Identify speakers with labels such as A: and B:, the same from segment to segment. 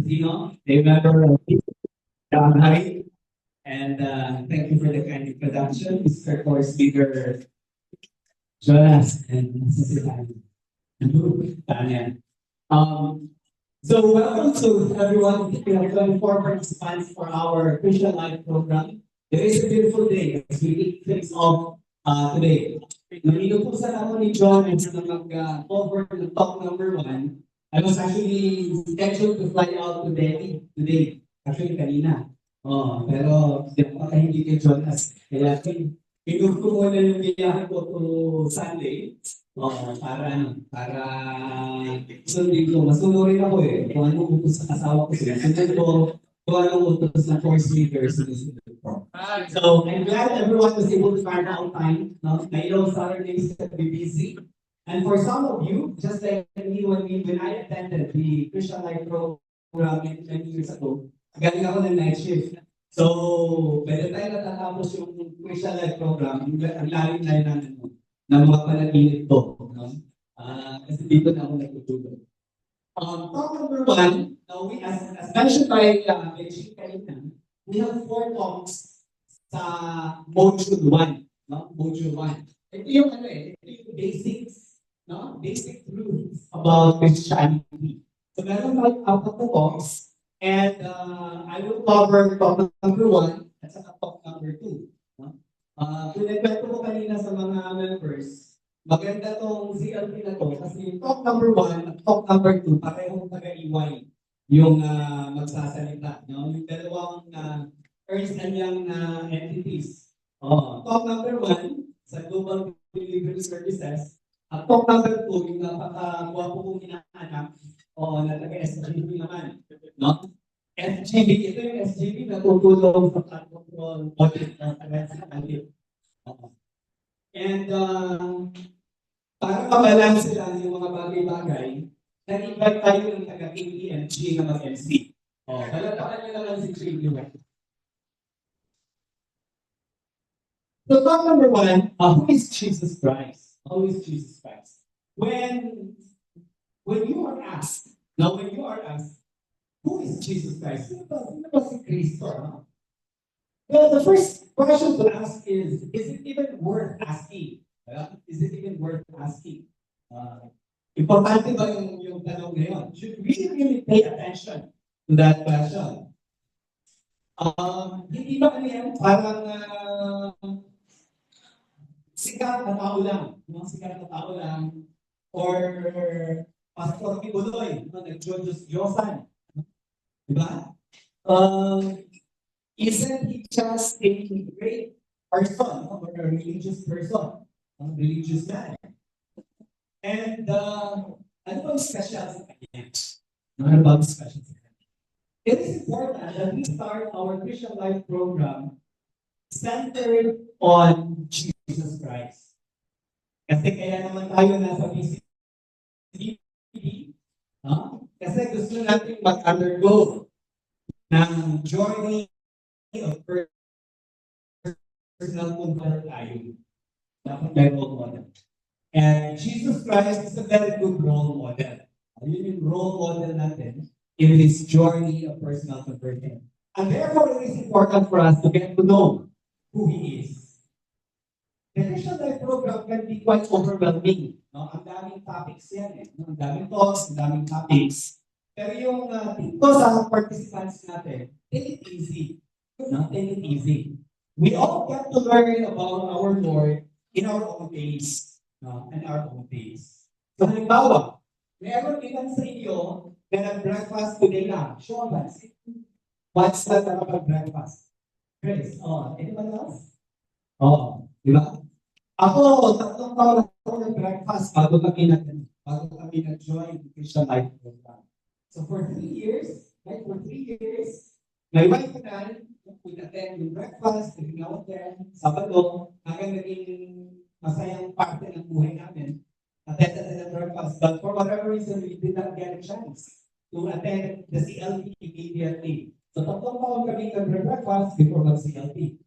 A: Constantino, a member of John High, and thank you for the kind introduction, Mr. Course Leader Jonas and Mrs. Tanya. Um, so welcome to everyone. We have 24 participants for our Christian Life program. It is a beautiful day as we kick things off today. Naninutusan ako ni John and na mag-cover ng talk number 1. I was actually scheduled to fly out to Delhi today. Actually, kanina. Pero hindi kay Jonas. Kaya pinug ko muna yung biyahe ko to Sunday. Para sundin ko. Masunurin ako eh. Kung anong utos sa asawa ko sila. Sundin ko kung anong utos na course leaders. So I'm glad everyone was able to find out time. No? I know Saturdays can be busy. And for some of you, just like me when I attended the Christian Life program many years ago, galing ako ng night shift. So, by the time natatapos yung Christian Life program, ang lalim-lalim ng mga panaginip ko. No? Kasi dito na ako nagtutulog. Talk number 1, now as mentioned by Benji kanina, we have 4 talks sa module 1. No? Module 1. Ito yung ito yung basics, no? Basic truths about Christianity. So meron tayong 4 na talks, and I will cover talk number 1 at saka talk number 2. No? Kung nagkwento ko kanina sa mga members, maganda tong CLP na to kasi yung talk number 1 at talk number 2, parehong taga-EY yung magsasalita. No? Yung dalawang Ernst & Young entities. Talk number 1 sa Global Delivery Services, at talk number 2 yung napaka-guwapo kong inaanak na taga-SGB naman. No? SGB, ito yung SGB na tutulong sa flood control audit ng taga-SGB. And para mabalance sila yung mga bagay-bagay, nag-invite tayo ng taga-KPMG na mag-MC. Balatakan nyo naman si Trinity. So talk number 1, who is Jesus Christ? Who is Jesus Christ? When you are asked, who is Jesus Christ? Sino ba si Cristo? Well, the first question to ask is it even worth asking? Is it even worth asking? Importante ba yung tanong ngayon? Should we really pay attention to that question? Hindi ba yan parang sikat na tao lang, sikat na tao lang, or Pastor Kibuloy, nag-Diyos-Diyosan. Diba? Isn't he just a great person, or a religious person, a religious man? And ano ba special sa kanya? Ano ba special sa kanya? It is important that we start our Christian Life program centered on Jesus Christ. Kasi kaya naman tayo nasa PCB, kasi gusto natin mag-undergo ng journey of personal control tayo. Dapat may role model. And Jesus Christ is a very good role model. Yun yung role model natin in this journey of personal conversion. And therefore, it is important for us to get to know who He is. The Christian Life program can be quite overwhelming. No? Ang daming topics yan. Ang daming talks, ang daming topics. Pero yung dito sa participants natin, take it easy. No? Take it easy. We all get to learn about our Lord in our own pace. No? In our own pace. So halimbawa, meron ilan sa inyo na nag-breakfast today lang. Show us. What's that about breakfast? Chris, anyone else? Di ba? Ako, 3 taon ako nag-breakfast bago kami nag-join the Christian Life program. So for 3 years, my wife and I would attend yung breakfast, every now and then, Sabado, hanggang naging masayang parte ng buhay namin, attend the breakfast. But for whatever reason, we did not get a chance to attend the CLP immediately. So 3 taon kami nag-breakfast before mag-CLP.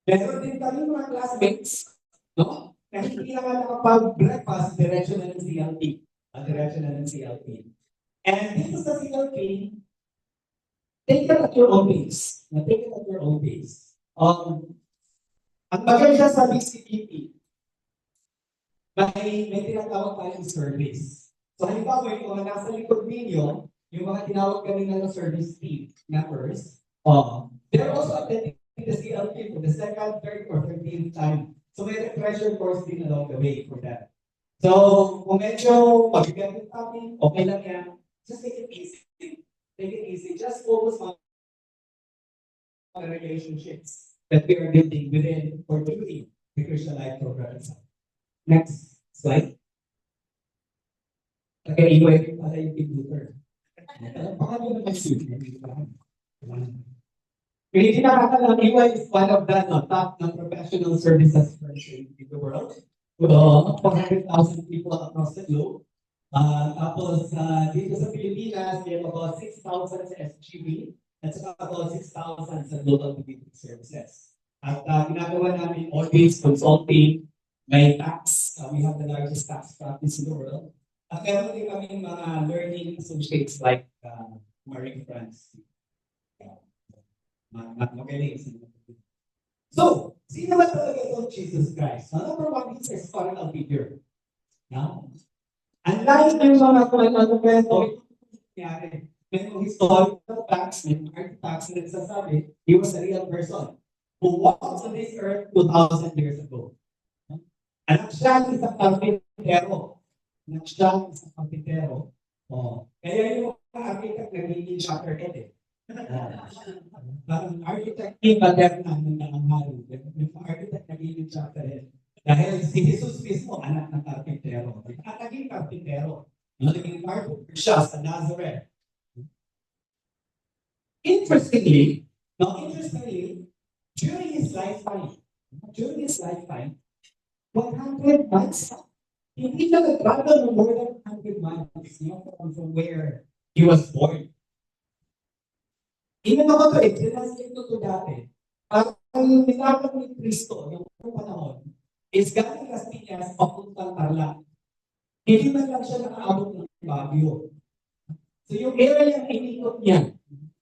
A: Meron din kami mga classmates, no? Kahit hindi naman nakapag-breakfast, diretso na ng CLP. And dito sa CLP, take it at your own pace. Take it at your own pace. Ang maganda sa BCPP, may tinatawag tayong service. So halimbawa, yung mga nasa likod ninyo, yung mga tinawag kanina ng service team members, they're also attending the CLP for the second, third, or 13th time. So may refresher course din along the way for that. So kung medyo mabigat yung topic, okay lang yan. Just take it easy. Take it easy. Just focus on the relationships that we are building within or during the Christian Life program. Next slide. Okay, anyway, para yung computer. Baka nyo naman suit. Hindi nakakalang EY is one of the top professional services firms in the world. 400,000 people across the globe. Tapos dito sa Pilipinas, we have about 6,000 sa SGB at saka about 6,000 sa Global Community Services. At ginagawa namin audits, consulting, may tax. We have the largest tax practice in the world. At meron din kami mga learning associates like Marie France. Magaling. So, sino ba talaga itong Jesus Christ? Number one, he's a historical figure. Unlike yung mga kwento, nangyari. May mga historical facts, may artifacts na nagsasabi, he was a real person who walked on this earth 2,000 years ago. Anak siya ng isang karpintero. Kaya yung mga architect nagiging chapterhead eh. Architect iba din namin ng halo. Yung architect nagiging chapterhead. Dahil si Jesus mismo, anak ng karpintero. Naging karpintero. Naging carpenter siya sa Nazareth. Interestingly, during his lifetime, 100 months, hindi siya nag-travel more than 100 miles from where he was born. Inano ko ito, tinansin ko ito dati. Ang nilakad ni Cristo, yung panahon, is galing Castillas papuntang Tarlac. Hindi man lang siya nakaabot ng Baguio. So yung area yung inikot niya,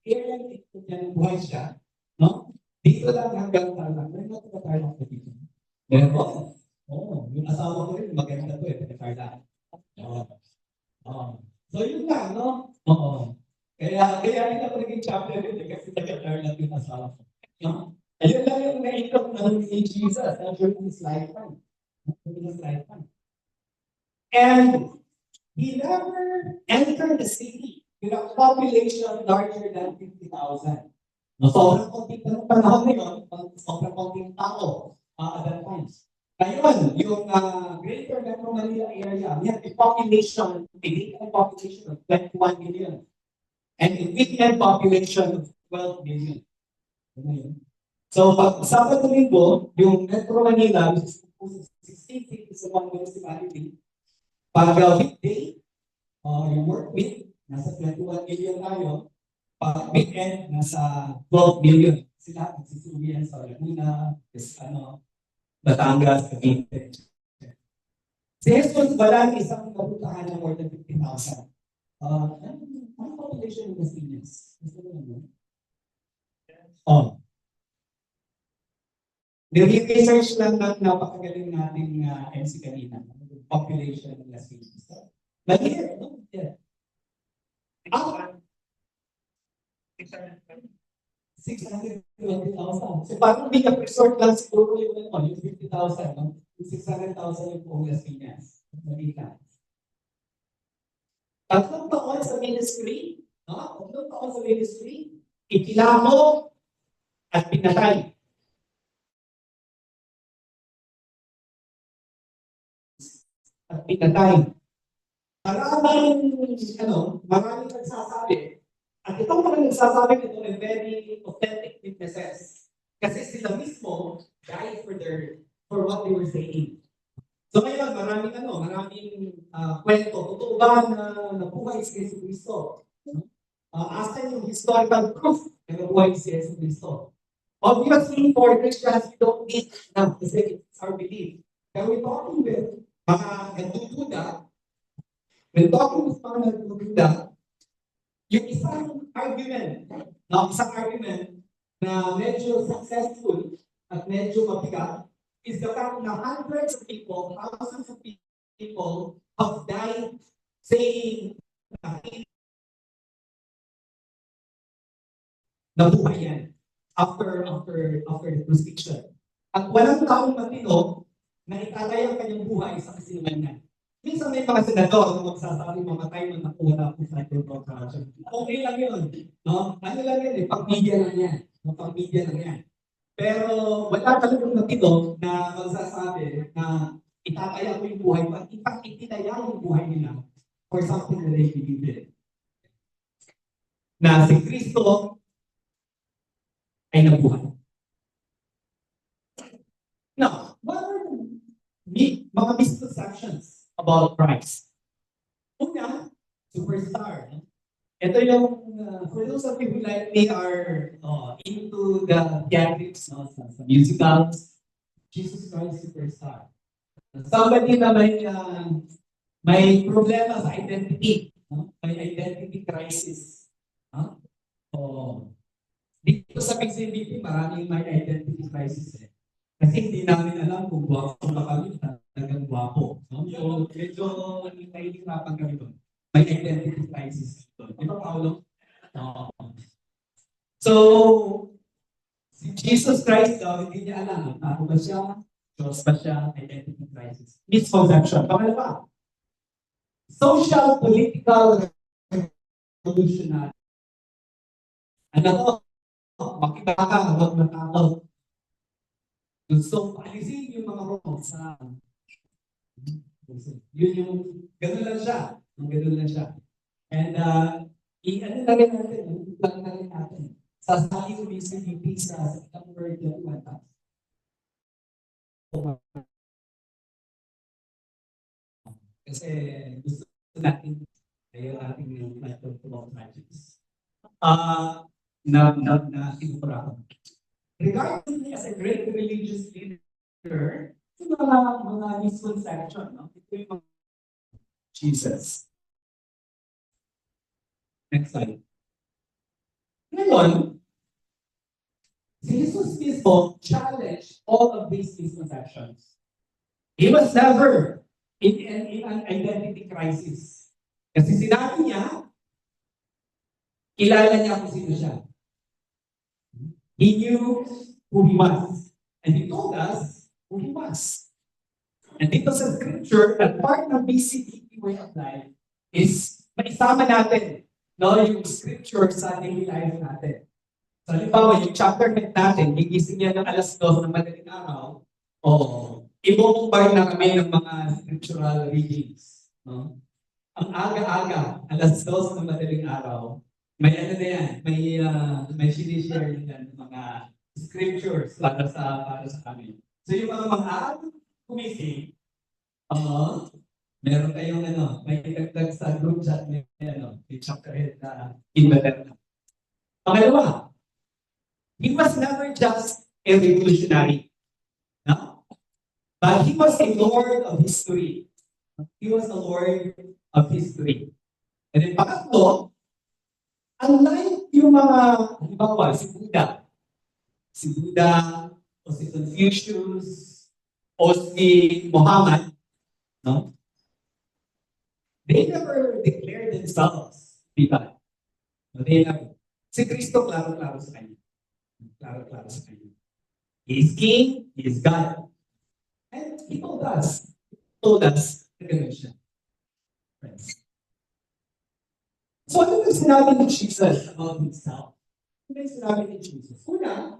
A: ng buhay siya, no? Dito lang hanggang Tarlac. May natin ba Tarlac na dito? Meron. Yung asawa ko rin, maganda to eh, Tarlac. So yun lang, no? Kaya rin ako naging chapter rin eh, kasi taga-Tarlac yung asawa ko. Ayun lang yung naikot ng si Jesus during his lifetime. And he never entered the city with a population larger than 50,000. Sobrang konting panahon na yun, sobrang konting tao at that time. Ngayon, yung Greater Metro Manila area, we have a population of 21 million. And a weekend population of 12 million. So, pag Sabado Linggo, yung Metro Manila, which is 16 cities of one municipality, pag weekday, yung work week, nasa 21 million tayo, pag weekend, nasa 12 million. Sila, nagsisubihan sa Laguna, Batangas, Cavite. Si Jesus, wala isang nabutahan na more than 50,000. Ano population ng Castillas? Nag-research lang ng napakagaling nating MC kanina, population ng Castillas. Mali-here, no? Yeah. 620,000. So parang hindi ka resort lang siguro yung 50,000, no? Yung 600,000 yung buong Las Piñas. Malita. 3 taon sa ministry, no? 3 taon sa ministry, ikinamo at pinatay. Maraming nagsasabi. At itong mga nagsasabi nito ay very authentic witnesses. Kasi sila mismo died for what they were saying. So ngayon, maraming kwento. Totoo ba na nabuhay si Jesus Cristo? Asan yung historical proof na nabuhay si Jesus Cristo? Obviously, for Christians, we don't need enough kasi it's our belief. Pero we're talking with mga nagdududa, Yung isang argument na medyo successful at medyo mabigat is the fact na hundreds of people, thousands of people have died saying na nabuhay yan after the crucifixion. At walang taong matino na itatay ang kanyang buhay sa kasinungalingan. Minsan may mga senador na magsasabi mamatay man ako wala po sa corruption. Okay lang yun. No? Ano lang yan eh, pang-media lang yan. Pang-media lang yan. Pero wala talagang matino na magsasabi na itataya ko yung buhay pag itinaya yung buhay nila for something that they believe in. Na si Kristo ay nabuhay. Now, what are mga misconceptions about Christ? Una, superstar. Ito yung, for those of you who like me are into the theatrics, no, sa musicals, Jesus Christ superstar. Somebody na may problema sa identity, no? May identity crisis. No? Dito sa PCBP, maraming may identity crisis eh. Kasi hindi namin alam kung guwapo na kami, talagang guwapo. No? So, medyo nahihirapan kami doon. May identity crisis doon. Di ba, Paolo? So, si Jesus Christ daw, hindi niya alam. Ako ba siya? Diyos ba siya? Identity crisis. Misconception. Pangalawa, social, political, revolutionary. Ano to? Makibaka, huwag matakot. So, alisin yung mga wrong sa... Yun yung... Ganun lang siya. Ganun lang siya. And, i-ano na rin natin, i-plan na rin natin. Sasali ko yung CDP sa September 21. Kasi gusto natin ayaw natin yung platform about magics. Na sinupura ko. Regarding me as a great religious leader, ito mga misconception, no? Ito yung mga Jesus. Next slide. Ngayon, si Jesus mismo challenged all of these misconceptions. He was never in an identity crisis. Kasi sinabi niya, kilala niya kung sino siya. He knew who he was. And he told us who he was. And dito sa scripture, at part ng BCTP way of life is maisama natin, no, yung scripture sa daily life natin. So, halimbawa, yung chapter net natin, gigising niya ng alas 2 ng madaling araw, i-bombard na kami ng mga scriptural readings. No? Ang aga-aga, alas 2 ng madaling araw, may ano na yan, may sinishare yan ng mga scriptures para sa kami. So yung mga kumising, meron kayong may dagdag sa group chat may chapter head na inverter. Pangalawa, he was never just a revolutionary. No? But he was a Lord of history. He was a Lord of history. And then pangatlo, unlike yung mga, halimbawa, si Buddha, o si Confucius, o si Muhammad, no? They never declared themselves, diba? They never. Si Kristo, klaro-klaro sa kanya. Klaro-klaro sa kanya. He is King, He is God. And He told us, na gano'n siya. Friends. So ano yung sinabi ni Jesus about himself? Ano yung sinabi ni Jesus? Una,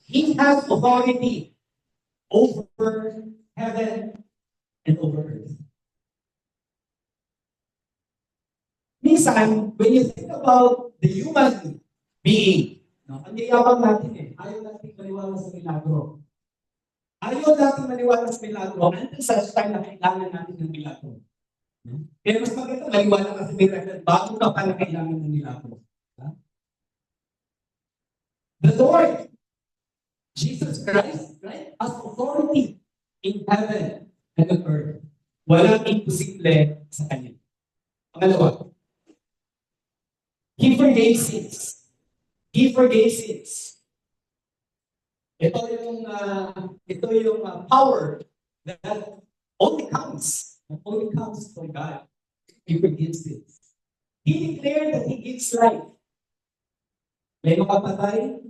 A: He has authority over heaven and over earth. Minsan, when you think about the human being, no, ang yayabang natin ayaw natin maniwala sa milagro. Ayaw natin maniwala sa milagro until such time na kailangan natin ng milagro. Pero mas maganda, maniwala ka sa miracle bago ka pala kailangan ng milagro. The Lord, Jesus Christ, right, has authority in heaven and on earth. Walang imposible sa Kanya. Pangalawa, He forgave sins. He forgave sins. Ito yung power that only comes from God. He forgives sins. He declared that He gives life. May makapatay,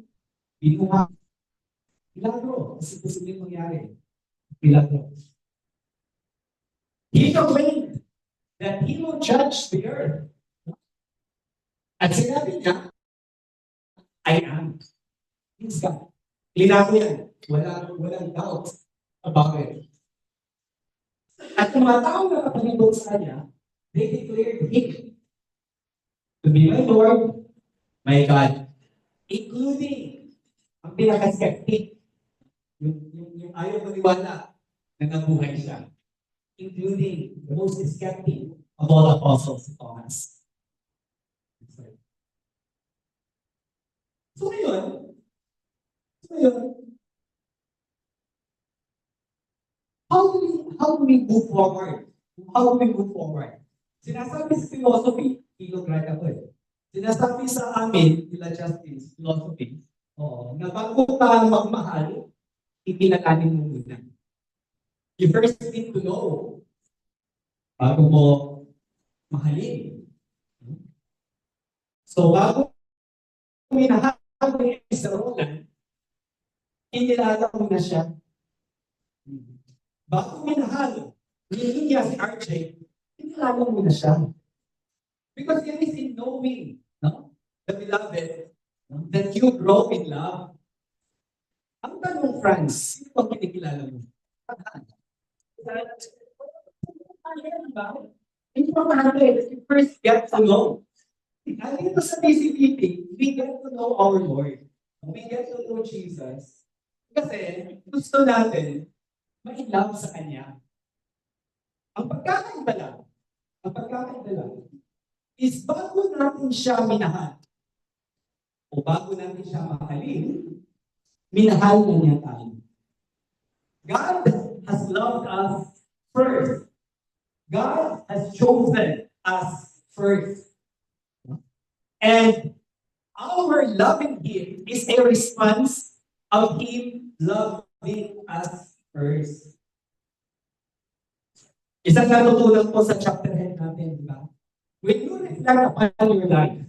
A: binuha. Milagro. Kasi posibleng mangyari. Milagro. He proclaimed that He will judge the earth. At sinabi niya, I am. He's God. Linako yan. Walang doubt about it. At yung mga tao na kapalibot sa kanya, they declared Him to be my Lord, my God, including ang pinaka-skeptic, yung ayaw maniwala na nabuhay siya, including the most skeptic of all apostles, Thomas. So ngayon, how do we move forward? How do we move forward? Sinasabi sa philosophy, ilo-grad ako eh. Sinasabi sa amin, nila Justice, philosophy, na bago ka magmahal, ipinakanin mo muna. You first need to know bago mo mahalin. So bago minahal mo yung isa Roland, inilala mo na siya. Bago minahal, niya si RJ, inilala mo na siya. Because it is in knowing, no? The beloved, no? That you grow in love. Ang tanong, Franz, sino bang kinikilala mo? Hindi pa mahal you first get to know. At ito sa PCPP, we get to know our Lord. We get to know Jesus. Kasi gusto natin ma-love sa Kanya. Ang pagkakaiba lang is bago natin siya minahal o bago natin siya mahalin, minahal na niya tayo. God has loved us first. God has chosen us first. And our loving Him is a response of Him loving us first. Isang natutunan po sa chapter head natin, di ba? When you reflect upon your life,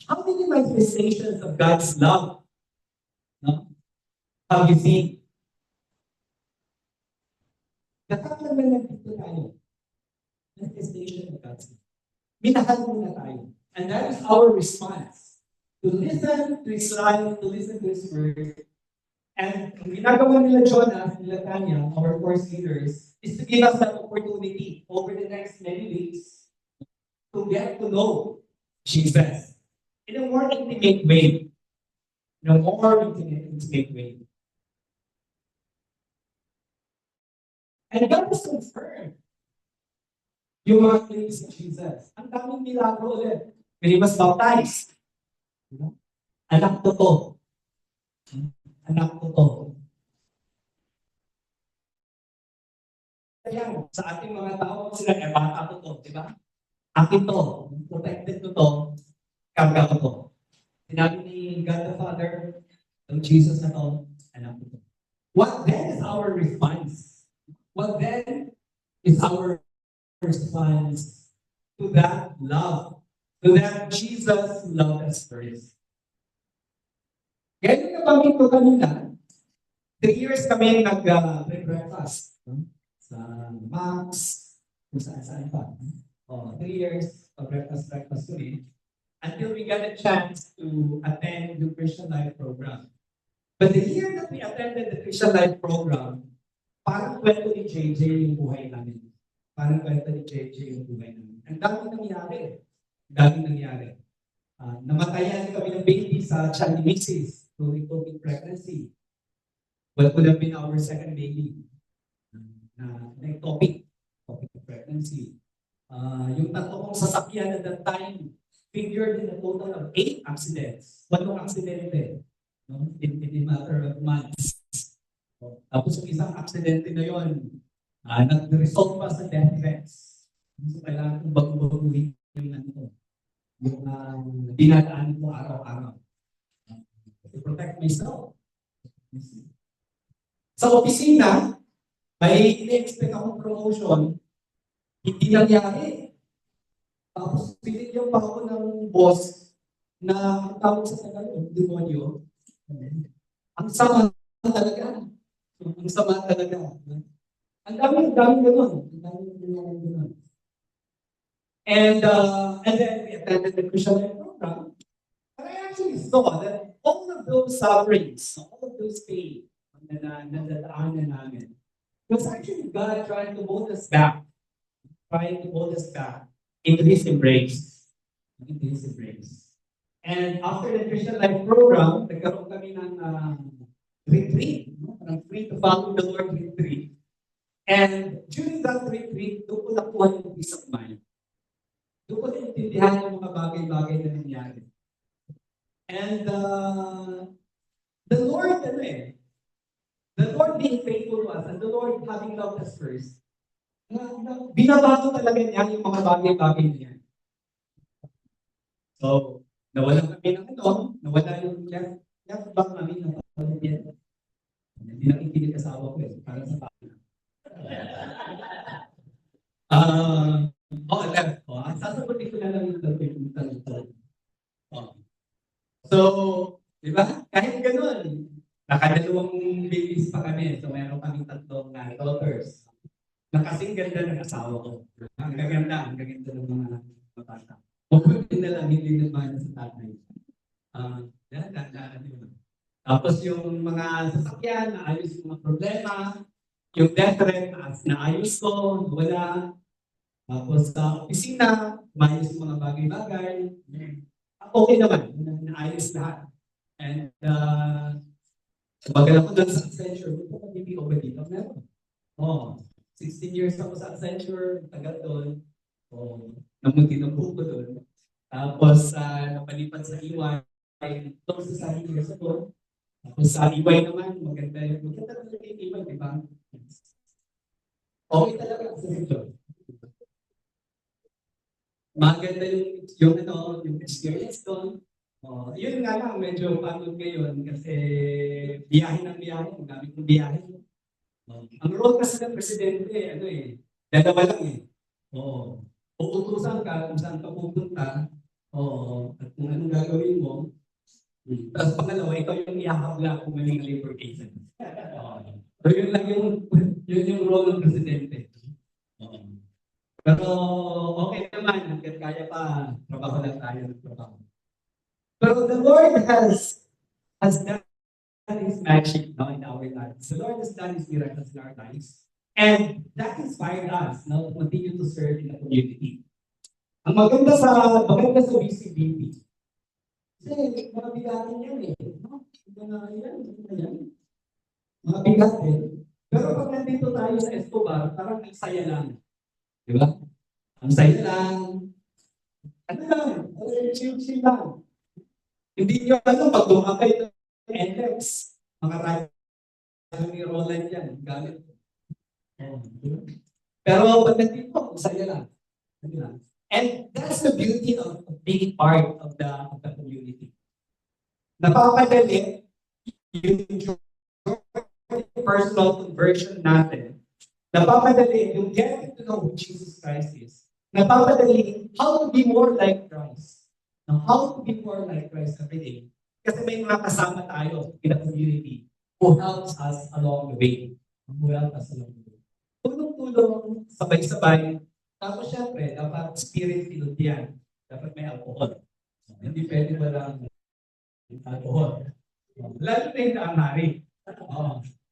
A: how many manifestations of God's love, no, have you seen? Nakakalaman lang dito tayo. Manifestation of God's love. Minahal muna tayo. And that is our response. To listen to His life, to listen to His word. And ang ginagawa nila Jonas, nila Tanya, our course leaders, is to give us that opportunity over the next many weeks to get to know Jesus in a more intimate way. And God has confirmed yung mga claims of Jesus. Ang daming milagro ulit. When He was baptized. Anak ko to. Kaya sa ating mga tao, sila, bata ko to, di ba? Akin to, protected ko to, karga ko to. Sinabi ni God the Father, ng Jesus na to, anak ko to. What then is our response? What then is our response to that love? To that Jesus loved us first? Kaya yung nabanggit ko kanina, 3 years kami nag-breakfast sa Max, kung saan pa. 3 years of breakfast kami, until we got a chance to attend the Christian Life program. But the year that we attended the Christian Life program, parang kwento ni JJ yung buhay namin. Ang daming nangyari. Namatayan kami ng baby sa child disease during COVID pregnancy. What could have been our second baby? Topic of pregnancy. Yung tatlong sasakyan at that time figured in a total of 8 accidents. 8 aksidente. No? In a matter of months. Tapos yung isang aksidente na yon, Nag-result pa sa death threats. So, kailangan kong bago-baguhin yung yung dinadaan ko araw-araw. To protect myself. Sa opisina, may in-expect akong promotion, hindi nangyari. Tapos pinigyan pa ako ng boss na ang tawag sa Tagalog, demonyo. Ang sama talaga. Ang sama talaga. Ang dami ganun. Ang dami ganun. And then we attended the Christian Life program. But I actually saw that all of those sufferings, all of those pain na nadaanan namin, was actually God trying to hold us back. Trying to hold us back into His embrace. Into His embrace. And after the Christian Life program, nagkaroon kami ng retreat. Parang free to follow the Lord retreat. And during that retreat, doon ko nakuha yung peace of mind. Doon ko naintindihan yung mga bagay-bagay na nangyari. And the Lord, the Lord being faithful to us, and the Lord having loved us first, binabago talaga niya yung mga bagay-bagay niya. So, nawala kami ng nawala yung left back namin ng pamilya. Hindi nakikinig asawa ko para sa pamilya. Left. Sasagutin ko na lang yung tanong. So, di ba? Kahit ganun, nakadalawang babies pa kami. So, meron kaming tatlong daughters. Nakasing ganda ng asawa ko. Ang gaganda ng mga bata. Mabuti na lang, hindi naman sa tatay. Tapos yung mga sasakyan, naayos yung mga problema. Yung death threat, naayos ko, wala. Tapos sa opisina, maayos yung mga bagay-bagay. Okay naman, naayos lahat. And bagal ako doon sa Accenture, hindi ko ba dito? Meron. 16 years ako sa Accenture, tagal doon. Namunti ng buko doon. Tapos napalipat sa EY, close sa 7 years ago. Tapos sa EY naman, maganda talaga yung EY, di ba? Okay talaga sa sector. Maganda yung experience doon. Yun nga lang, medyo pagod ngayon kasi biyahe, ang dami kong biyahe. Ang role kasi ng presidente, dalawa lang uutusan ka kung saan ka pupunta, at kung anong gagawin mo. Tapos pangalawa, ikaw yung ihahabla kung maling labor case. So yun lang yung role ng presidente. Pero okay naman, hanggang kaya pa, trabaho lang tayo ng trabaho. Pero the Lord has done His magic in our lives. The Lord has done His miracles in our lives. And that inspired us to continue to serve in the community. Ang maganda sa BCBP, kasi mga bigatin yan Mga bigatin. Pero pag nandito tayo sa Escobar, parang ang saya lang. Di ba? Ang saya lang. Chill lang. Hindi nyo pag lumabay ng NLEX, mga radyo ni Roland yan, gamit. Pero pag nandito, ang saya lang. And that's the beauty of being part of the community. Napapadali yung personal conversion natin. Napapadali yung getting to know who Jesus Christ is. Napapadali how to be more like Christ. Now, how to be more like Christ every day. Kasi may mga kasama tayo in the community who helps us along the way. Tulong-tulong, sabay-sabay. Tapos syempre, dapat spirit-filled yan. Dapat may alcohol. Hindi pwede walang alcohol. Lalo na yung kaamari.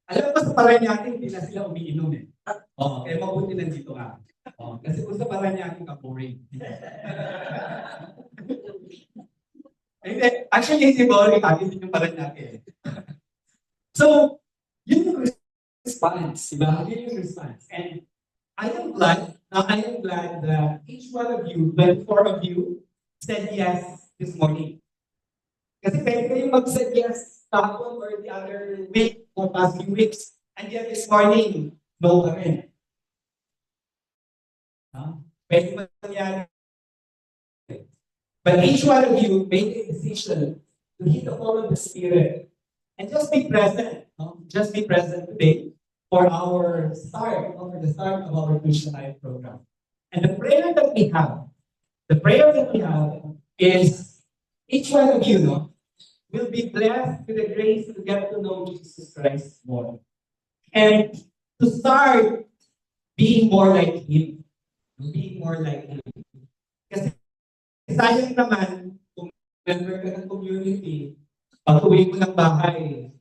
A: Alam mo sa Paranaque, hindi na sila umiinom kaya mabuti nandito ka. Kasi kung sa Paranaque ka boring. Actually, hindi boring. Hindi yung Paranaque. So, yun yung response. Diba? Yun yung response. And I am glad that each one of you, 24 of you, said yes this morning. Kasi pwede kayong mag-said yes or the other week or past few weeks. And yet this morning, no kami. No? Pwede mangyari. But each one of you make a decision to hit the call of the Spirit and just be present. No? Just be present today for our start, for the start of our Christian Life program. And the prayer that we have is each one of you, no, will be blessed with the grace to get to know Jesus Christ more. And to start being more like Him. Being more like Him. Kasi sayang naman, kung member ka ng community, pag uwi mo ng bahay,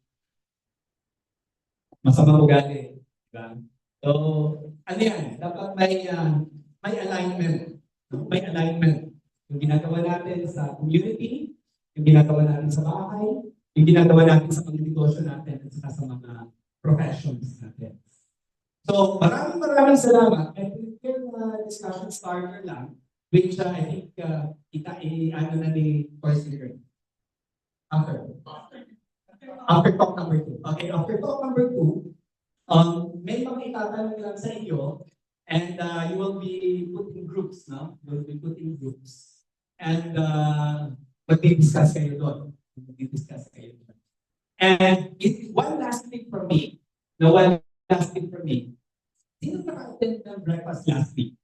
A: masamang ugali. Diba? So, ano yan? Dapat may alignment. May alignment. Yung ginagawa natin sa community, yung ginagawa natin sa bahay, yung ginagawa natin sa mga negosyo natin at saka sa mga professions natin. So, maraming salamat. And yung discussion starter lang, which I think ano na ni first leader. After talk number 2. Okay, after talk number 2, may mga itatanong lang sa inyo and you will be put in groups, no? You will be put in groups. And mag-discuss kayo doon. Mag-discuss kayo doon. And one last thing from me. Sino naka-attend ng breakfast last week?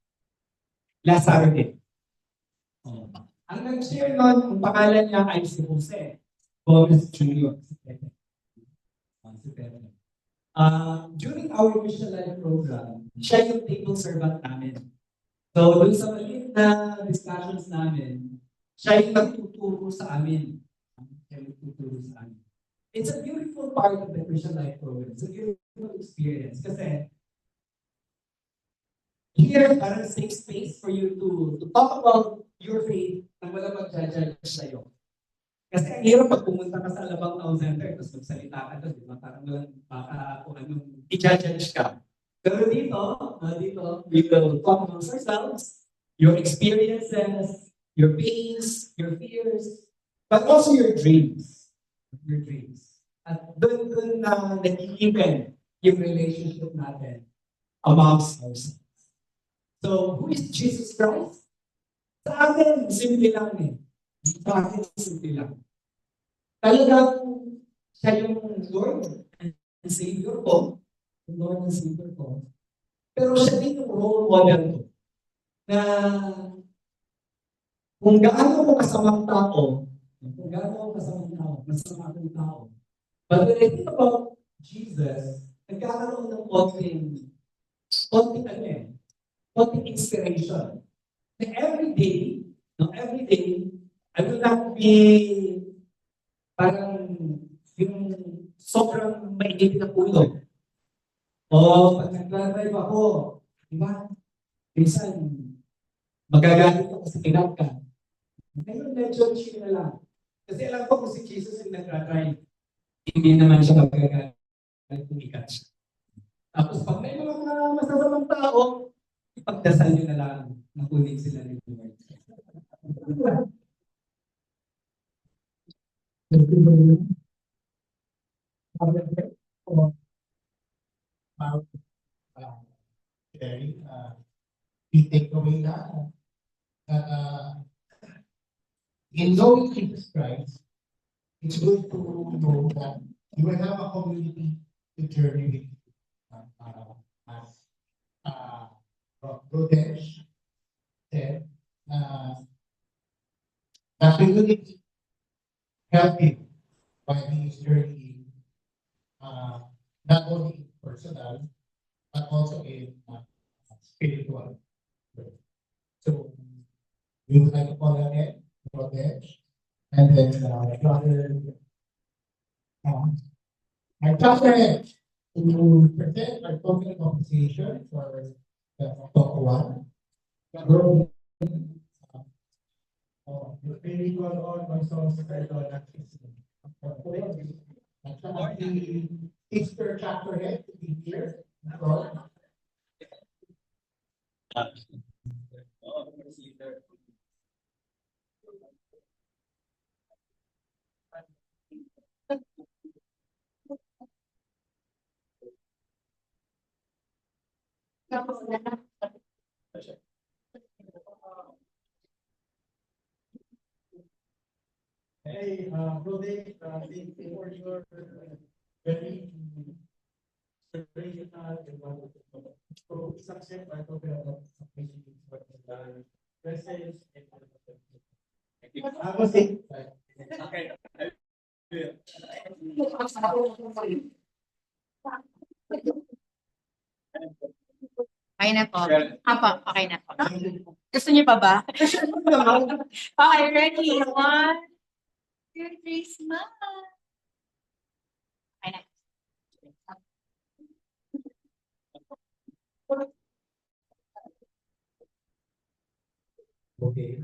A: Last Saturday. Oh. Ang nag-share nun, ang pangalan niya ay si Jose Gomez Jr. Si Pepe. During our Christian Life program, siya yung table servant namin. So, dun sa maliit na discussions namin, siya yung nagtuturo sa amin. It's a beautiful part of the Christian Life program. It's a beautiful experience kasi here, parang safe space for you to talk about your faith nang wala mag-judge sa'yo. Kasi ang hirap pag pumunta ka sa Alabang Town Center, tapos magsalita ka doon, di ba? Parang walang baka kung anong i-judge ka. Pero dito, we will talk amongst ourselves, your experiences, your pains, your fears, but also your dreams. Your dreams. At doon na nag-iipen yung relationship natin amongst ourselves. So, who is Jesus Christ? Sa akin, simple lang eh. Sa akin, simple lang. Talagang siya yung Lord and Savior ko. Yung Lord and Savior ko. Pero siya din yung role model ko. Na kung gaano ko kasamang tao, masama akong tao. But when I think about Jesus, nagkakaroon ng konting inspiration. Na every day, I will not be parang yung sobrang mainit na ulo. O pag nag-drive ako, di ba? Minsan, magagalit ako sa kinap ka. Ngayon, medyo chill na lang. Kasi alam ko kung si Jesus yung nag-drive, hindi naman siya magagalit kung ikat siya. Tapos pag may mga masasamang tao, ipagdasal nyo na lang na kunin sila ni Lord.
B: Sharing, we take away that in knowing Jesus Christ, it's good to know that you will have a community to journey with you. As Rodesh said, that community help him while he is journeying, not only personal, but also in spiritual. So, we would like to call again, Rodesh, and then Brother, my Brother to present our token compensation for the top one. The spiritual or also spiritual activity. At the Easter chapter head to be here. Okay, Roderick, thank you for your very inspirational and wonderful. So, isang step, I talk about appreciating what you've done, presence, and I was saying,
A: Okay.
C: Okay na po. Apo, okay na po. Gusto niyo pa ba? Okay, ready? 1, 2, 3, smile. Okay na.
B: okay,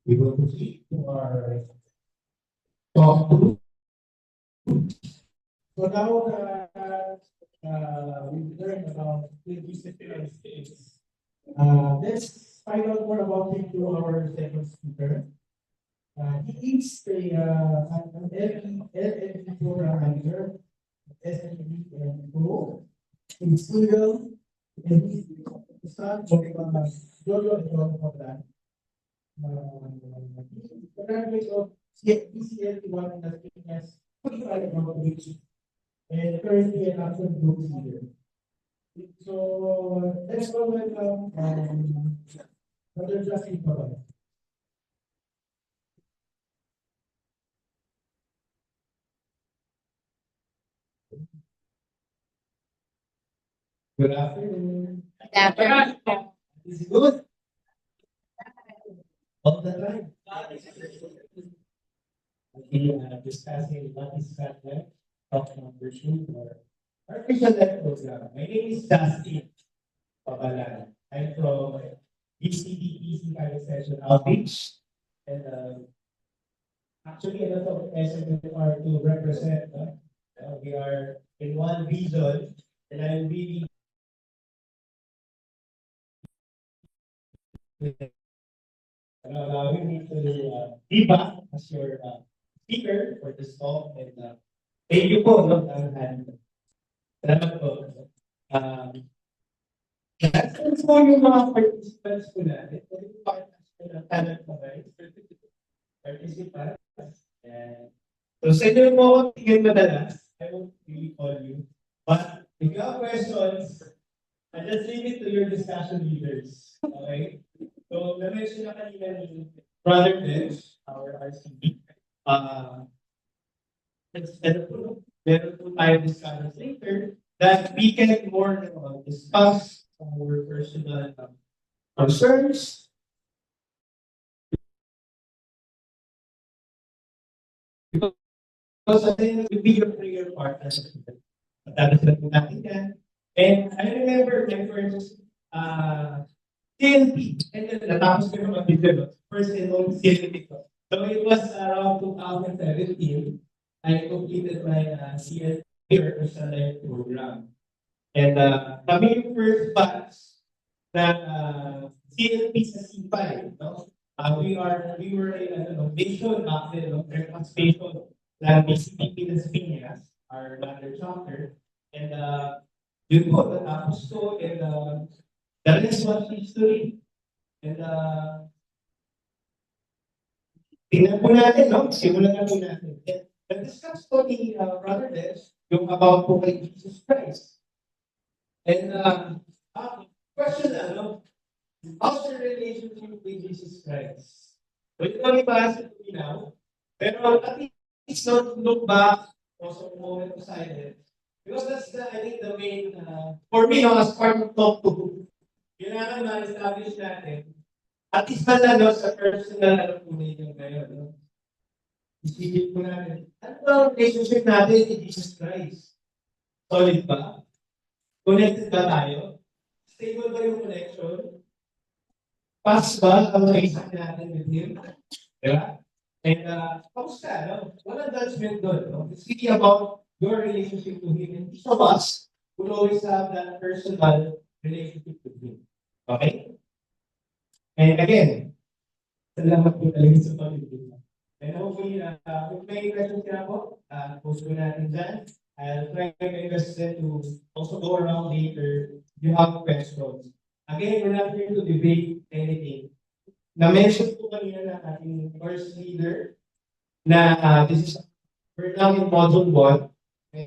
B: we will proceed to our talk two. So now, we've learned about discipline states. Let's find out more about him through our second speaker. He is an LLB program manager, SME and Pro in Sweden, and he's the son of Jojo and John Paglan. He's the graduate of ECLT1 in Las Piñas, 45 knowledge, and currently an action group leader. So let's go welcome Brother Justin Paglan. Good afternoon.
C: After.
B: Is it good? All the time. We are discussing what is that of number 2 or artificial life program. My name is Justin Pabalan. I'm from BCDPC Pilot Session Outreach. And actually, a lot of SMR to represent. We are in one vision, and I'm really allowing me to be back as your speaker for this talk. And thank you po. And salamat po. That's po yung mga participants ko natin. Yung participants ko ng talent mo guys. Participants. And so sa inyo mo ako tingin madalas, I won't really call you. But if you have questions, I just leave it to your discussion leaders. Okay? So, na-mention na kanina ni Brother Bench, our RCB. Meron po tayo discussions later that we can more discuss our personal concerns. Because I think will be your prayer partner. Matapos na po natin yan. And I remember my first CLP. And then natapos ko naman dito. First and only CLP ko. So it was around 2017. I completed my CLP personal life program. And kami yung first batch na CLP sa C5. No? We were a nation back then, participation ng BCPP Las Piñas, our mother chapter. And yun po, natapos ko. And the rest was history. And tingnan po natin, no? Simulan na po natin. And nag-discuss po ni Brother Des yung about po kay Jesus Christ. And question na, no? How's your relationship with Jesus Christ? Pwede kami paasa po now. Pero at least not look back also a moment of silence. Because that's I think the main, for me, no, as part of talk to, kailangan ma-establish natin, at least man lang, no, sa personal, po ninyo ngayon, no? Isipin po natin, ano ba ang relationship natin with Jesus Christ? Solid ba? Connected ba tayo? Stable ba yung connection? Pass ba ang kaisip natin with Him? Diba? And kamusta, no? Walang judgment doon, no? It's really about your relationship to Him. And each of us will always have that personal relationship with Him. Okay? And again, salamat po talaga sa pag-ibig. And hopefully, kung may questions ka po, post ko natin dyan. I'll try my best to also go around later if you have questions. Again, we're not here to debate anything. Na-mention po kanina na ating first leader, na we're now in module 1.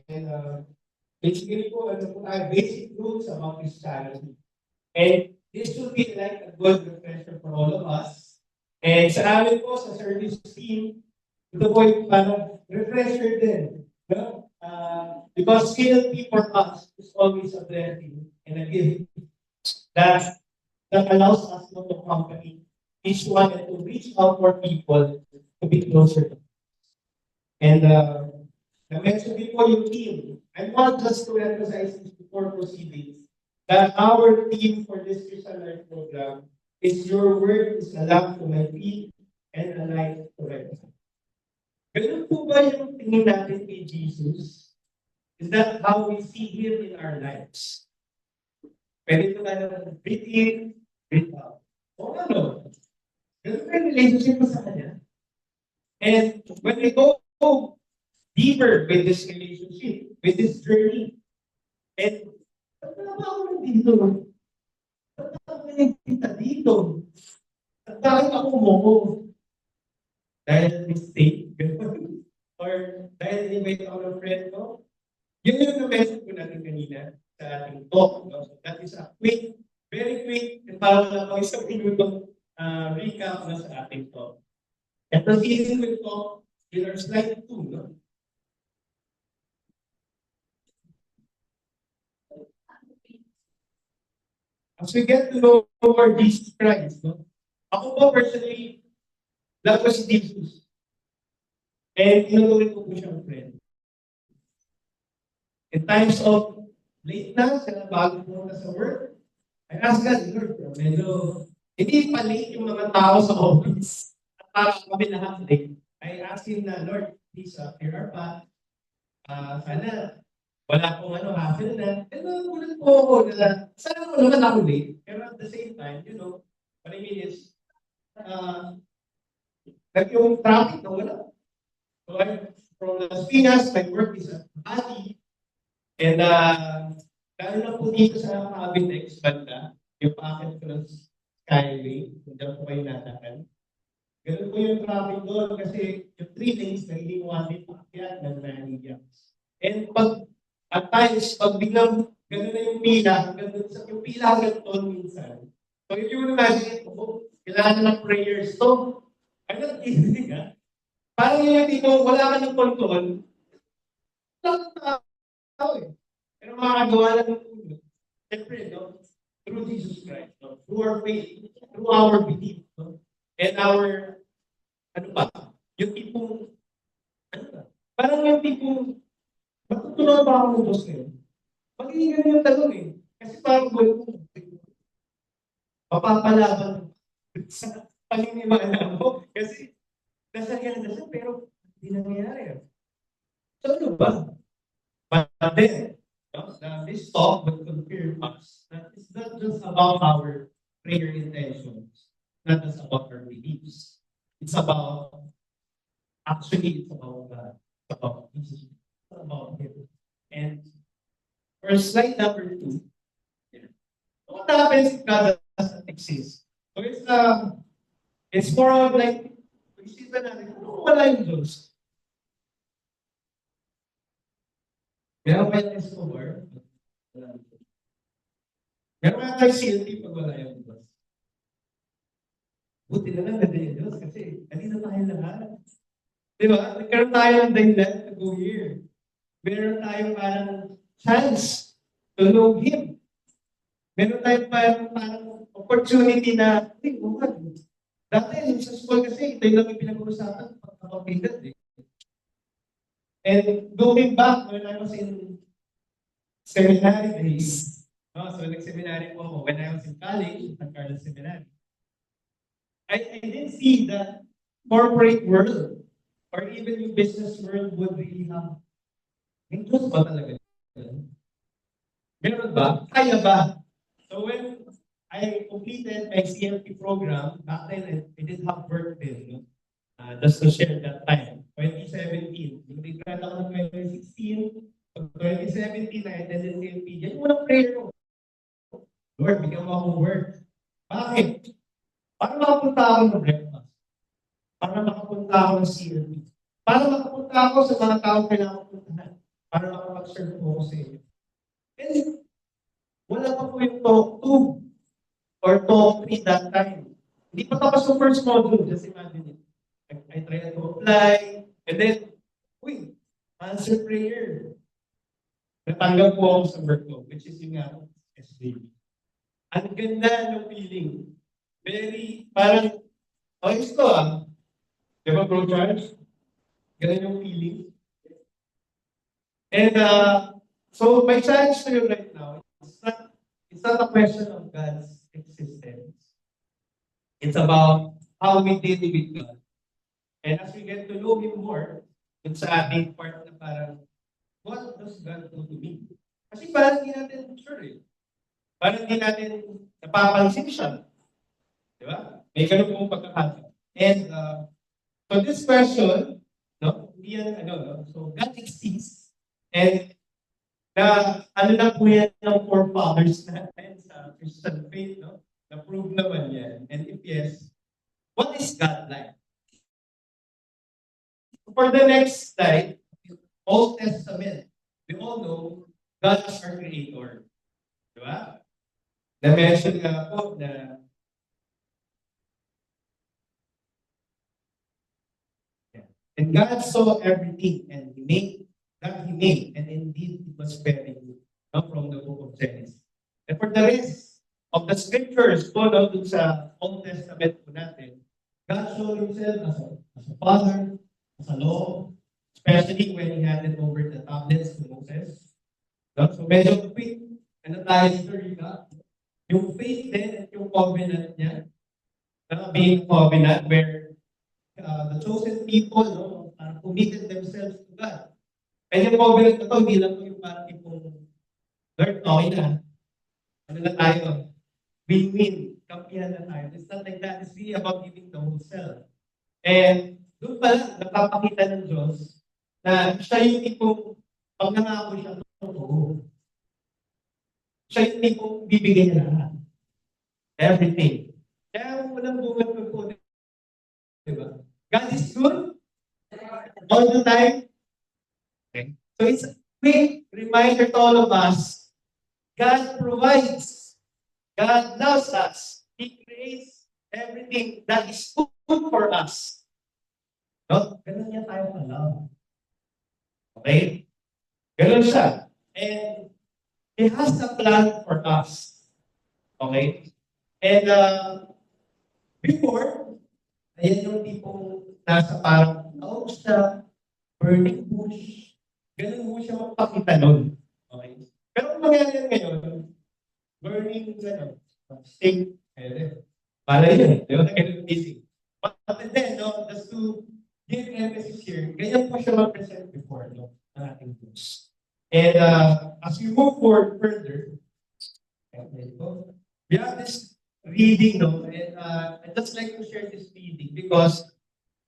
B: And basically po, ano po tayo, basic rules about Christianity. And this will be like a good refresher for all of us. And sa amin po, sa service team, ito po yung parang refresher din. No? Because CLP for us is always a blessing and a gift that allows us to accompany each one and to reach out for people to be closer to. And na-mention before yung team. I want just to emphasize this before proceeding that our theme for this Christian Life program is your word is a lamp to my feet and a light to my path. Ganun po ba yung tingin natin kay Jesus? Is that how we see Him in our lives? Pwede po tayo breathe in, breathe out. O ano? Ganun ba yung relationship mo sa Kanya? And when we go deeper with this relationship, with this journey, and ba't na ba ako nandito? Ba't na ako nagkita dito? At bakit ako mo? Dahil mistake? Or dahil invite ako ng friend ko? Yun yung na-mention ko natin kanina sa ating talk. No? So that is a quick, very quick, and parang lang ako isang minutong recap na sa ating talk. And proceeding with talk, in our slide 2, no? As we get to know more Jesus Christ, no? Ako po personally, love ko si Jesus. And tinutuloy ko po siyang friend. In times of late na, sila bago po na sa work, I ask God, Lord, medyo hindi pa late yung mga tao sa office. At parang kami lahat late. I ask Him na, Lord, please clear our path. Sana wala pong hassle na. And ulit po ako na, sana ko naman ako late. Pero at the same time, you know, what I mean is, yung traffic na wala. So from Las Piñas, my work is at Bali. And lalo na po dito sa Cavitex banda, yung packet ko ng Skyway, kung dyan po kayo natakan. Ganun po yung traffic doon kasi yung 3 lanes nagiging 1 lane paakyat ng Manilias. And at times, pag biglang ganun na yung pila, yung pila hanggang doon minsan. So if you will imagine it, kailangan ng prayers. So, I'm not easy nga. Parang yung dito, wala ka ng control. Lang tao eh. Pero makakagawa lang ng ulo. Siyempre, no? Through Jesus Christ, no? Through our faith, through our belief, no? And our, yung tipong, parang yung tipong, matutunan ba ako ng Diyos ngayon? Magiging ganyan yung tanong eh. Kasi parang mapapalaban sa paniniwala mo. Kasi, nasa yan, pero hindi nangyayari. So ano ba? But then, this talk will confirm us that it's not just about our prayer intentions, not just about our beliefs. It's about, actually, it's about God. It's about Jesus. It's about Him. And for slide number 2, what happens if God doesn't exist? So it's more of like, isipin natin, wala yung Diyos. Meron ba yung discover? Meron ba tayo CLP pag wala yung Diyos? Buti na lang nandiyan yung Diyos kasi kanina tayo lahat. Di ba? Nagkaroon tayo ng dahilan to go here. Meron tayong parang chance to know Him. Meron tayong parang opportunity na, dati sa school kasi, ito yung lang yung pinag-uusapan pagkakapagpindat eh. And going back when I was in seminary days, so nag-seminary po ako when I was in college at Carlos Seminary. I didn't see that corporate world or even yung business world would really have interest ba talaga? Meron ba? Kaya ba? So when I completed my CLP program, back then I didn't have work then, just to share that time, 2017. Yung nag-grad ako ng 2016, 2017 I attended CLP. Yan yung unang prayer ko. Lord, bigyan mo akong work. Bakit? Para makapunta ako ng breakfast. Para makapunta ako ng CLP. para makapunta ako sa mga taong kailangan ko puntahan, para makapag-serve po ako sa inyo. And wala pa po yung talk 2 or talk 3 that time. Hindi pa tapos yung first module, just imagine it. I tried to apply, and then, uy, answer prayer. Natanggap po ako sa work ko, which is yung SB. Ang ganda ng feeling. Very, parang, ayos to Di ba, Bro Charles? Ganun yung feeling. And so my challenge to you right now, it's not a question of God's existence. It's about how we deal with God. And as we get to know Him more, it's sa ating part na parang, what does God do to me? Kasi parang hindi natin sure Parang hindi natin napapansin siya. Di ba? May ganun pong pagkakataon. And so this question, no? Hindi yan, no? So God exists. And na po yan ng forefathers natin sa Christian faith, no? Na-prove naman yan. And if yes, what is God like? For the next slide, Old Testament, we all know God is our creator. Di ba? Na-mention nga po na and God saw everything and He made that He made, and indeed it was very good. From the book of Genesis. And for the rest of the scriptures, po dun sa Old Testament po natin, God showed Himself as a Father, as a Lord, especially when He handed over the tablets to Moses. So medyo quick, tayo story na. Yung faith din at yung covenant niya, being covenant where the chosen people committed themselves to God. And yung covenant na ito, hindi lang po yung parang tipong, Lord, okay na. Ano na tayo? Win-win. Kampihan na tayo. It's not like that. It's really about giving the whole self. And doon pala, napapakita ng Diyos na siya yung tipong, pag nangako siya, totoo. Siya yung tipong bibigyan niya lahat. Everything. Kaya walang bunga po, diba? God is good all the time. Okay. So it's a quick reminder to all of us, God provides. God loves us. He creates everything that is good for us. No? Ganun niya tayo alam. Okay? Ganun siya. And He has a plan for us. Okay? And before, ayan yung tipong nasa parang taog siya, burning bush. Ganun mo siya magpakita nun. Okay? Pero kung mangyari ngayon, burning stake, para yun, di ba? Ganun busy. But then, just to give emphasis here, ganyan po siya mag-present before, ng ating Diyos. And as we move forward further, we have this reading, and I'd just like to share this reading because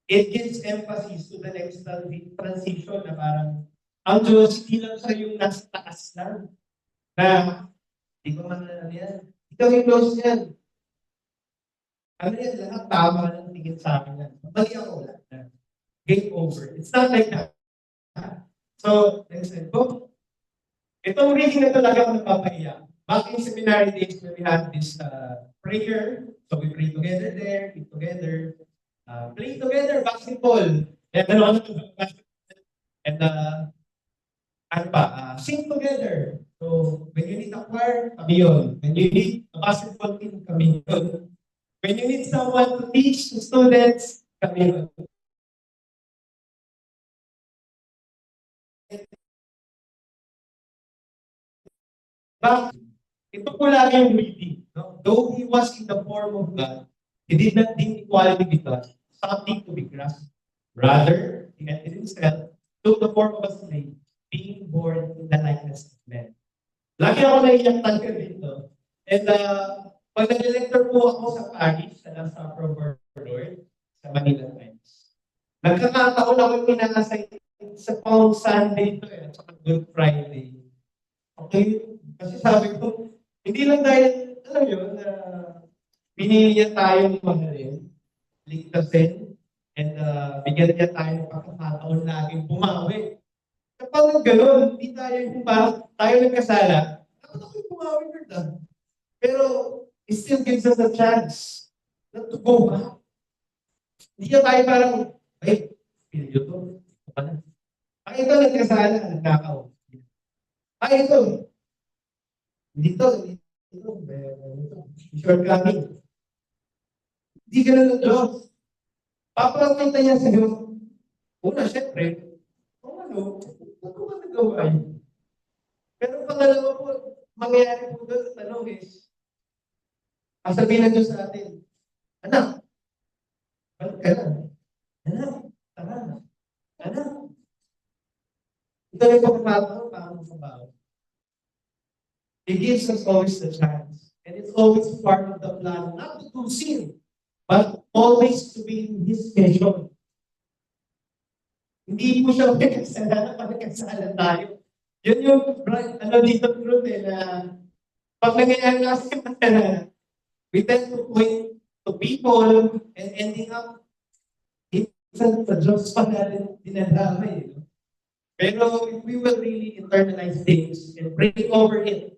B: it gives emphasis to the next transition na parang ang Diyos, hindi lang siya yung nasa taas lang. Na, di ba man yan? Ikaw yung close yan. Ano yan, lahat tama lang tingin sa akin yan. Mali ako lang. Game over. It's not like that. So, next slide po. Itong reading na talaga ang napapaiyak. Back in seminary days when we had this prayer, so we pray together there, eat together, play together, basketball. And sing together. So when you need a choir, kami yun. When you need a basketball team, kami yun. When you need someone to teach to students, kami yun. But ito po lagi yung reading. No? Though He was in the form of God, He did not think equality with God something to be grasped. Rather, He emptied Himself, took the form of a slave, being born in the likeness of men. Lagi ako naiyak talaga dito. And pag nag-lecture po ako sa Paris, sa Last Supper of Our Lord, sa Manila Times, nagkakataon ako pinakasay sa Palm Sunday ito at saka Good Friday. Okay? Kasi sabi ko, hindi lang dahil, alam yun, na binili niya tayong mahalin, ligtasin, And bigyan niya tayo ng pagkakataon laging bumawi. Kapag gano'n, hindi tayo yung parang tayo nagkasala, dapat ako yung bumawi, Lord. Pero it still gives us a chance not to go back. Hindi ka tayo parang, ay, pinyo to. Ay, ito nagkasala, nagkakaw. Ay, ito. Dito, shortcoming. Hindi ka na ng Diyos. Papakita niya sa Diyos. Una, syempre, kung ano ko ba nagawa yun? Pero pangalawa po, mangyayari po doon sa tanong is, sabihin ng Diyos sa atin, anak, balik ka na. Anak, tara na. Anak. Ito yung pagkakataon, paano sa baon. He gives us always the chance. And it's always part of the plan, not to do sin, but always to be in His vision. Hindi mo siya magkasalanan, magkasalanan tayo. Yun yung, dito truth na pag nangyayari kasi masalanan, we tend to point to people and ending up sa Diyos pa natin dinadamay. Pero if we will really internalize things and pray over it,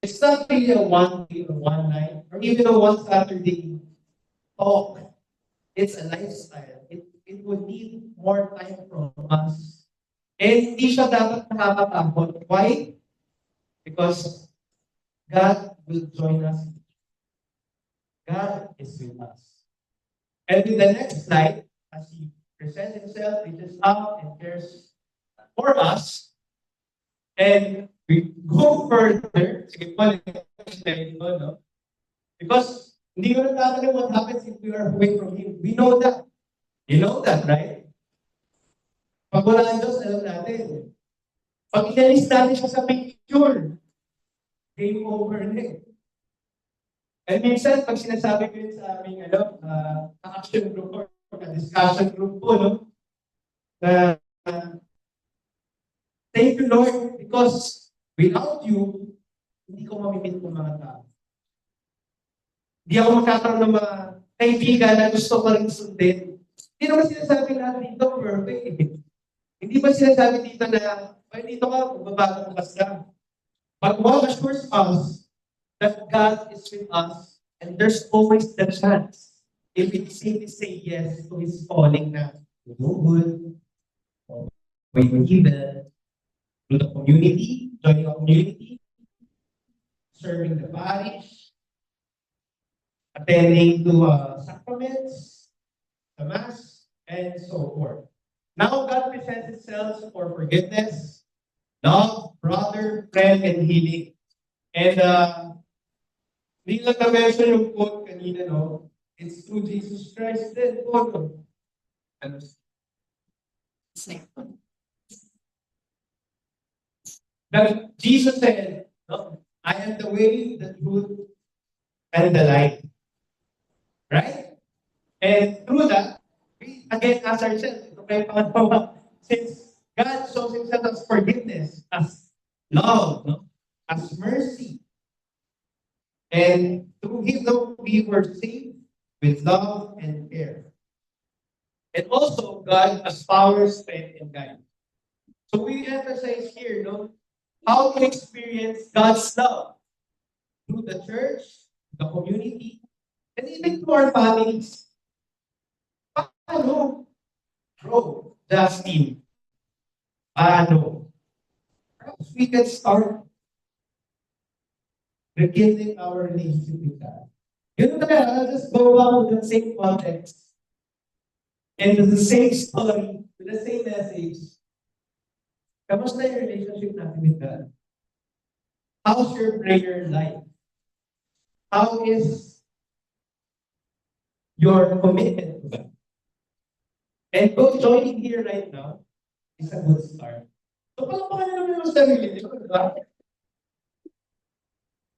B: it's not really a one day or one night or even a one Saturday talk. It's a lifestyle. It would need more time from us. And hindi siya dapat nakakatakot. Why? Because God will join us. God is with us. And in the next slide, as He presents Himself, He just up and cares for us. And we go further. Sige po, next slide po, no? Because hindi ko natatanong what happens if we are away from Him. We know that. You know that, right? Pag wala ang Diyos, alam natin. Pag inalis natin siya sa picture, game over na eh. And minsan, pag sinasabi ko yun sa aming action group or discussion group po, no? Thank you, Lord, because without you, hindi ko mamimit ng mga tao. Hindi ako magkakaroon ng mga kaibigan na gusto ko rin sundin. Hindi naman sinasabi lahat dito perfect. Hindi ba sinasabi dito na, ay dito ka, magbabago ka basta. But what assures us that God is with us and there's always the chance if we simply say yes to His calling na to do good, or even to the community, joining a community, serving the parish, attending to sacraments, the Mass, and so forth. Now God presents Himself for forgiveness, love, brother, friend, and healing. And hindi lang na-mention yung quote kanina, no? It's through Jesus Christ then quote. Ano? That Jesus said, no, I am the way, the truth, and the light. Right? And through that, we again ask ourselves, since God shows Himself as forgiveness, as love, no? As mercy, and through Him, though, we were saved with love and care. And also, God as power, strength, and guidance. So we emphasize here, no, how to experience God's love through the church, the community, and even to our families. Paano? Bro, Justin. Paano? Perhaps we can start rekindling our relationship with God. Yun na, I'll just go back to the same context and to the same story, to the same message. Kamusta yung relationship natin with God? How's your prayer life? How is your commitment to God? And both joining here right now is a good start. So, palamakan na naman yung sarili, di ba?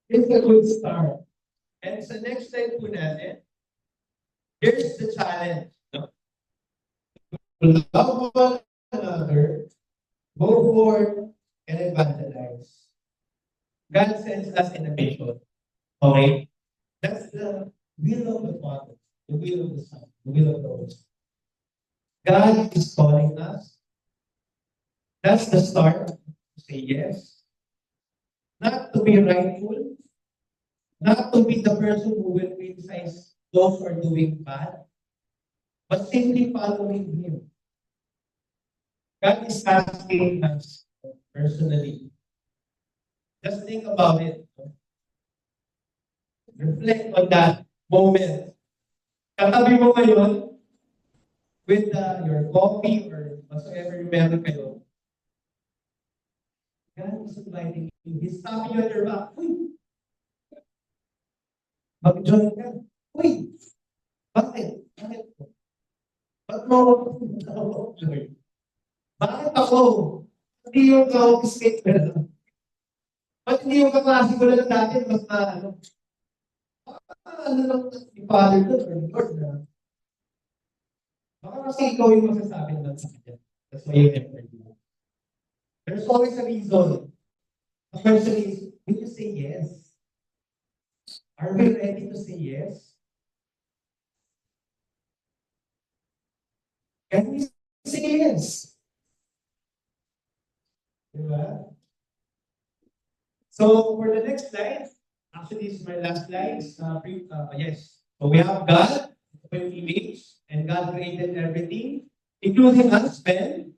B: It's a good start. And sa next slide po natin, here's the challenge. No? Love one another, go forth, and evangelize. God sends us in a mission. Okay? That's the will of the Father, the will of the Son, the will of the Holy Spirit. God is calling us. That's the start. Say yes. Not to be rightful, not to be the person who will criticize those who are doing bad, but simply following Him. God is asking us personally. Just think about it. Reflect on that moment. Katabi mo ngayon with your coffee or whatsoever you meron kayo. God is inviting you. He's tapping you on your back. Uy! Mag-join ka. Uy! Bakit? Bakit? Ba't mo ako join? Bakit ako? Hindi yung ka-office ba't hindi yung kaklase ko lang dati? Mas ano lang yung father ko or Lord na. Baka kasi ikaw yung masasabi lang sa kanya. That's why you never do. There's always a reason. The question is, will you say yes? Are we ready to say yes? Can we say yes? Diba? So for the next slide, actually this is my last slide. Yes. So we have God, open image, and God created everything, including us, men.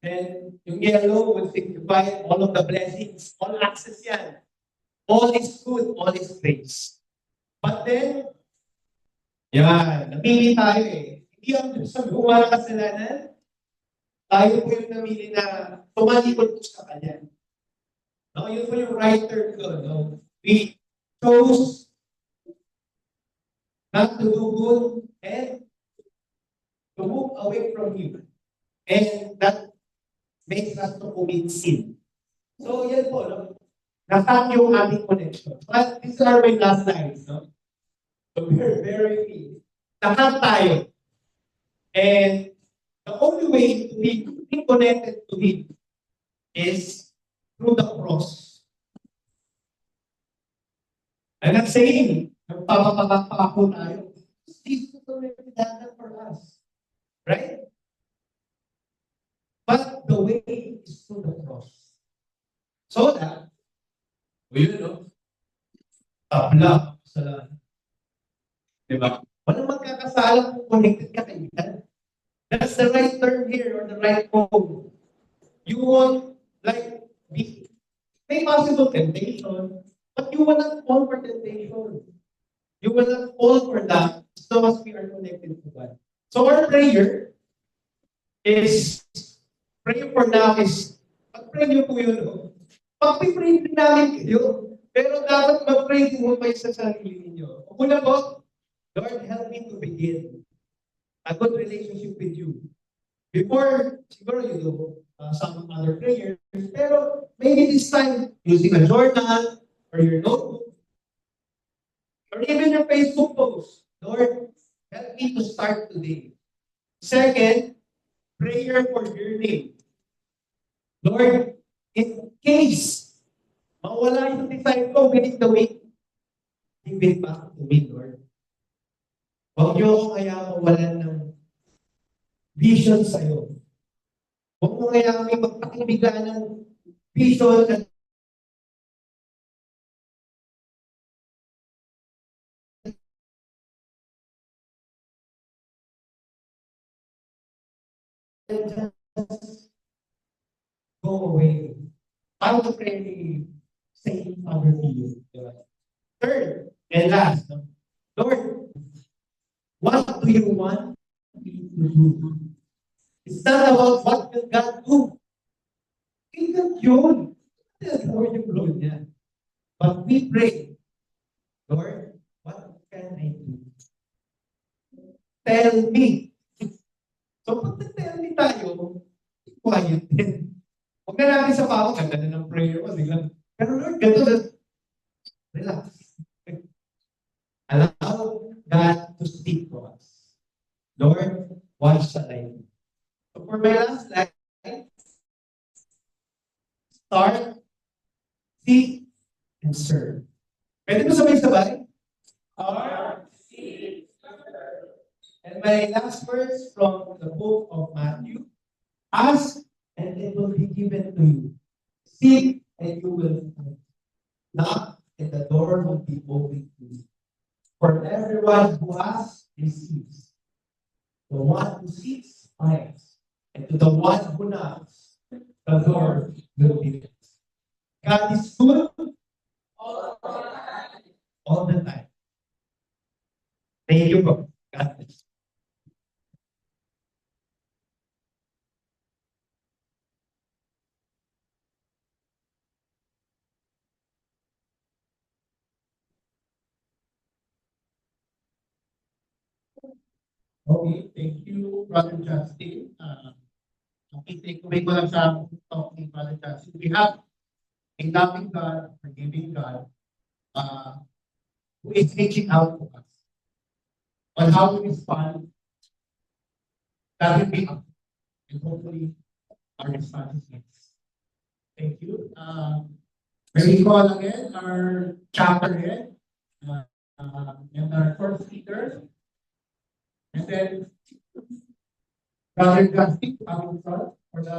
B: And yung yellow will signify all of the blessings, all access yan. All is good, all is grace. But then, yan, napili tayo eh. Hindi ang sa gumawa ng kasalanan, tayo po yung namili na tumalikod po sa kanya. No, yun po yung right turn ko. No? We chose not to do good and to move away from Him. And that makes us to commit sin. So, yan po, no? Nakat yung ating connection. But these are my last slides, no? So, we're very free. Nakat tayo. And the only way to be connected to Him is through the cross. I'm not saying, nagpapapapako tayo. Jesus already done that for us. Right? But the way is through the cross. So that, yun, no? Tabla sa diba? Walang magkakasalang kung connected ka kay God. That's the right term here or the right code. You won't like be may possible temptation, but you will not fall for temptation. You will not fall for that as long as we are connected to God. So our prayer is prayer for now is pag-pray niyo po yun. Pag-pray din namin kayo. Pero dapat mag-pray din mo kayo sa sarili ninyo. Una po, Lord, help me to begin a good relationship with you. Before, siguro you do some other prayers, pero maybe this time, using a journal or your notebook, or even your Facebook post, Lord, help me to start today. Second, prayer for journey. Lord, in case mawala yung desire ko within the week, give it back to me, Lord. Huwag niyo akong hayaan mawalan ng vision sa'yo. Huwag mo hayaan may magpakibigla ng vision at go away. How to pray say other people. Third and last, Lord, what do you want me to do? It's not about what will God do. Hindi yun. Lord, yung Lord niya. But we pray, Lord, what can I do? Tell me. So pag tell me tayo, quiet din. Huwag na natin sa pao, ganda na ng prayer mo, biglang, pero Lord, ganda. Relax. Allow God to speak to us. Lord, what shall I do? So for my last slide, start, seek, and serve. Pwede mo sabay-sabay? Start, seek, serve. And And my last verse from the book of Matthew. Ask and it will be given to you. Seek and you will find. Knock and the door will be opened to you. For everyone who asks receives. The one who seeks finds. And to the one who knocks, the door will be opened. God is good all the time. Thank you, bro. God bless. Okay, thank you, Brother Justin. Okay, takeaway ko lang sa talk ni Brother Justin. We have a loving God, forgiving God, who is reaching out to us on how to respond. That will be up. And hopefully, our response is yes. Thank you. May we call again our chapter head and our first speaker. And then Brother Justin, coming front for the